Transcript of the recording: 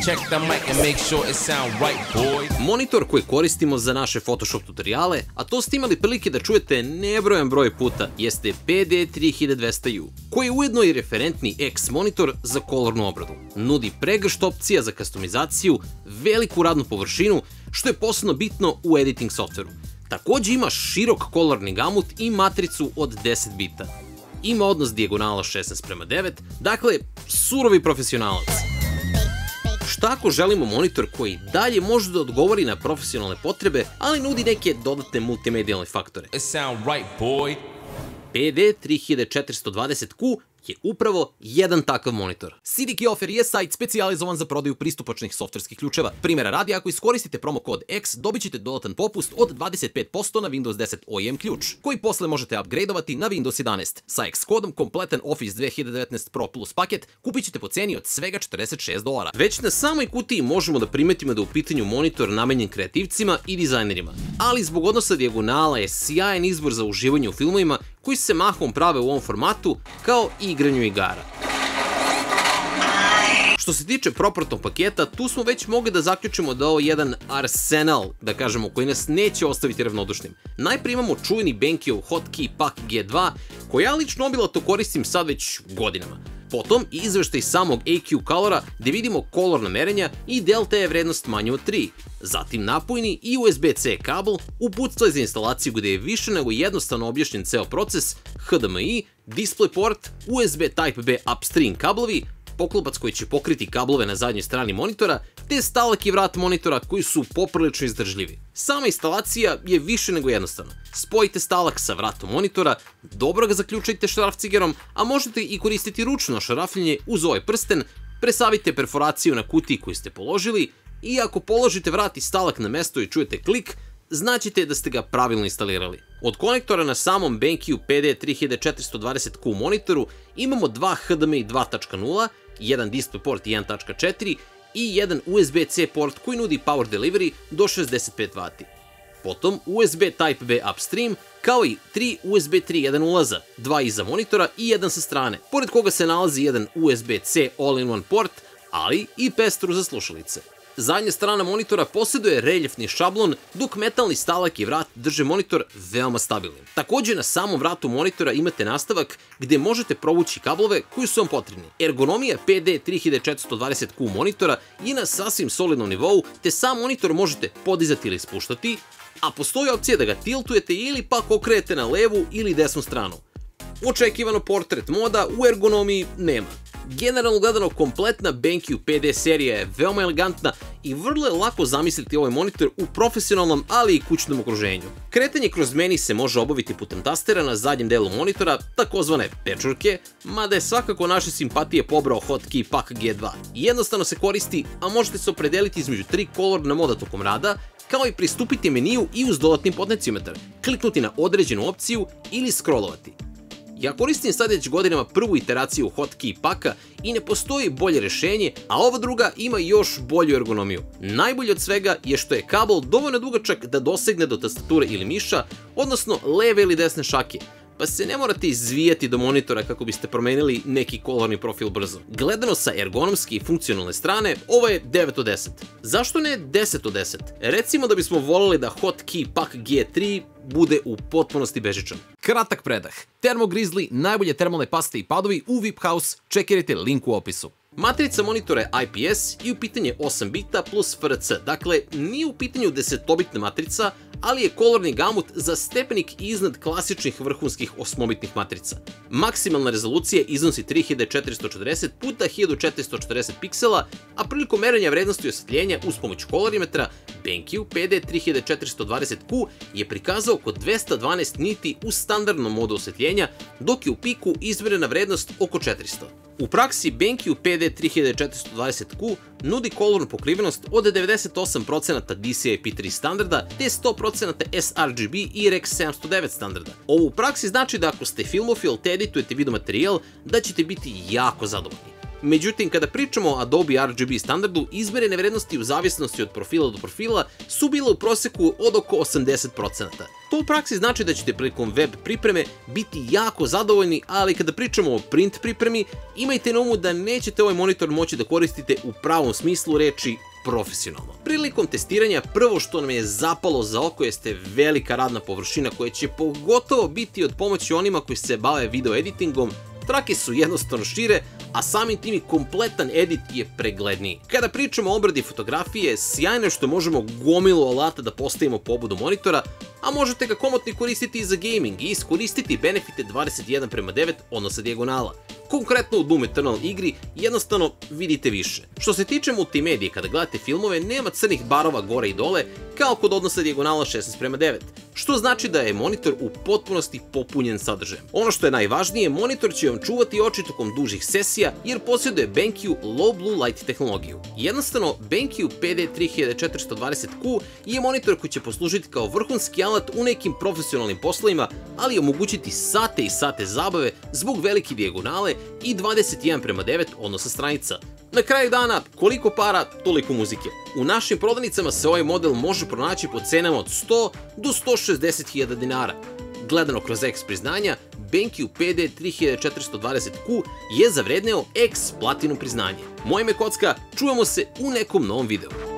Check the mic and make sure it sound right, boys. Monitor koji koristimo za naše Photoshop tutoriale, a to ste imali prilike da čujete nebrojan broj puta, jeste PD3200U, koji je ujedno i referentni X monitor za kolornu obradu. Nudi pregršt opcija za customizaciju, veliku radnu površinu, što je posebno bitno u editing softveru. Takođe ima širok kolorni gamut i matricu od 10 bita. Ima odnos dijagonala 16:9, dakle, surovi profesionalac. Šta ako želimo monitor koji dalje može da odgovori na profesionalne potrebe, ali nudi neke dodatne multimedijalne faktore? It sound right, boy. PD3420Q je upravo jedan takav monitor. CDK Offer je sajt specijalizovan za prodaju pristupačnih softverskih ključeva. Primjera radi, ako iskoristite promo kod X, dobit ćete dodatan popust od 25% na Windows 10 OEM ključ, koji posle možete upgradeovati na Windows 11. Sa X kodom kompletan Office 2019 Pro Plus paket kupit ćete po ceni od svega $46. Već na samoj kutiji možemo da primetimo da je u pitanju monitor namenjen kreativcima i dizajnerima, ali zbog odnosa dijagonala je sjajan izbor za uživanje u filmovima koji se mahom prave u ovom formatu, kao i igranju igara. Što se tiče propratnog paketa, tu smo već mogli da zaključimo da je ovo jedan arsenal, da kažemo, koji nas neće ostaviti ravnodušnim. Najprije imamo čuveni BenQ Hotkey Pak G2, koji ja lično obilato koristim sad već godinama. Potom i izveštaj samog AQ Colora gde vidimo kolorna merenja i delta je vrednost manje od 3. Zatim napojni i USB-C kabel, uputstva za instalaciju gde je više nego jednostavno objašnjen ceo proces, HDMI, DisplayPort, USB Type-B upstream kablovi, poklopac koji će pokriti kablove na zadnjoj strani monitora, te stalak i vrat monitora koji su poprilično izdržljivi. Sama instalacija je više nego jednostavna. Spojite stalak sa vratom monitora, dobro ga zaključajte šrafcigerom, a možete i koristiti ručno šrafljenje uz ovaj prsten, presavite perforaciju na kutiji koju ste položili i ako položite vrat i stalak na mesto i čujete klik, znaćete da ste ga pravilno instalirali. Od konektora na samom BenQ PD3420Q monitoru imamo dva HDMI 2.0, jedan DisplayPort 1.4 i jedan USB-C port koji nudi power delivery do 65 W. Potom USB Type-B upstream, kao i 3 USB 3.1 ulaza, dva iza monitora i jedan sa strane, pored koga se nalazi jedan USB-C all-in-one port, ali i pestru za slušalice. Zadnja strana monitora posjeduje reljefni šablon, dok metalni stalak i vrat drže monitor veoma stabilnim. Takođe na samom vratu monitora imate nastavak gde možete provući kablove koji su vam potrebni. Ergonomija PD3420Q monitora je na sasvim solidnom nivou, te sam monitor možete podizati ili spuštati, a postoji opcija da ga tiltujete ili pak okrenete na levu ili desnu stranu. Očekivano portret moda u ergonomiji nema. Generalno gledano, kompletna BenQ PD serija je veoma elegantna i vrlo je lako zamisliti ovaj monitor u profesionalnom, ali i kućnom okruženju. Kretanje kroz meni se može obaviti putem tastera na zadnjem delu monitora, takozvane pečurke, mada je svakako naše simpatije pobrao Hotkey Pak G2. Jednostavno se koristi, a možete se opredeliti između 3 kolorna moda tokom rada, kao i pristupiti meniju i uz dodatni potenciometar, kliknuti na određenu opciju ili scrollovati. Ja koristim sad već godinama prvu iteraciju Hotkey Paka i ne postoji bolje rešenje, a ova druga ima još bolju ergonomiju. Najbolje od svega je što je kabel dovoljno dugačak da dosegne do tastature ili miša, odnosno leve ili desne šake, pa se ne morate izvijati do monitora kako biste promenili neki kolorni profil brzo. Gledano sa ergonomske i funkcionalne strane, ovo je 9 od 10. Zašto ne 10 od 10? Recimo da bismo voleli da Hotkey Pak G3 bude u potpunosti bežičan. Kratak predah. Thermo Grizzly, najbolje termalne paste i padovi u VIP House, čekirajte link u opisu. Matrica monitora je IPS i u pitanju 8 bita plus FRC, dakle nije u pitanju 10-bitna matrica, ali je kolorni gamut za stepenik iznad klasičnih vrhunskih 8-bitnih matrica. Maksimalna rezolucija iznosi 3440 x 1440 piksela, a prilikom merenja vrednosti osvetljenja uz pomoć kolorimetra, BenQ PD3420Q je prikazao oko 212 niti u standardnom modu osvetljenja, dok je u piku izmerena vrednost oko 400. U praksi BenQ PD3420Q nudi kolornu pokrivenost od 98% DCI-P3 standarda te 100% sRGB i Rec 709 standarda. Ovo u praksi znači da ako ste filmofil te editujete videomaterijal, da ćete biti jako zadovoljni. Međutim, kada pričamo o Adobe RGB standardu, izmerene vrednosti u zavisnosti od profila do profila su bile u proseku od oko 80%. To u praksi znači da ćete prilikom web pripreme biti jako zadovoljni, ali kada pričamo o print pripremi, imajte na umu da nećete ovaj monitor moći da koristite u pravom smislu reči profesionalno. Prilikom testiranja, prvo što nam je zapalo za oko jeste velika radna površina koja će pogotovo biti od pomoći onima koji se bave video editingom. Trake su jednostavno šire, a samim tim i kompletan edit je pregledniji. Kada pričamo o obradi fotografije, sjajno je što možemo gomilu alata da postavimo po obodu monitora, a možete ga komotno koristiti i za gaming i iskoristiti benefite 21:9 odnosa dijagonala. Konkretno u Doom Eternal igri jednostavno vidite više. Što se tiče multimedije, kada gledate filmove, nema crnih barova gore i dole, kao kod odnosa dijagonala 16:9, što znači da je monitor u potpunosti popunjen sadržajem. Ono što je najvažnije, monitor će vam čuvati oči tokom dužih sesija jer posjeduje BenQ Low Blue Light tehnologiju. Jednostavno, BenQ PD3420Q je monitor koji će poslužiti kao vrhunski alat u nekim profesionalnim poslovima, ali omogućiti sate i sate zabave zbog velike dijagonale i 21:9 odnosa stranica. Na kraju dana, koliko para, toliko muzike. U našim prodavnicama se ovaj model može pronaći po cenama od 100 do 160.000 dinara. Gledano kroz X priznanja, BenQ PD3420Q je zavredneo X Platinum priznanje. Moje ime je Kocka, čujemo se u nekom novom videu.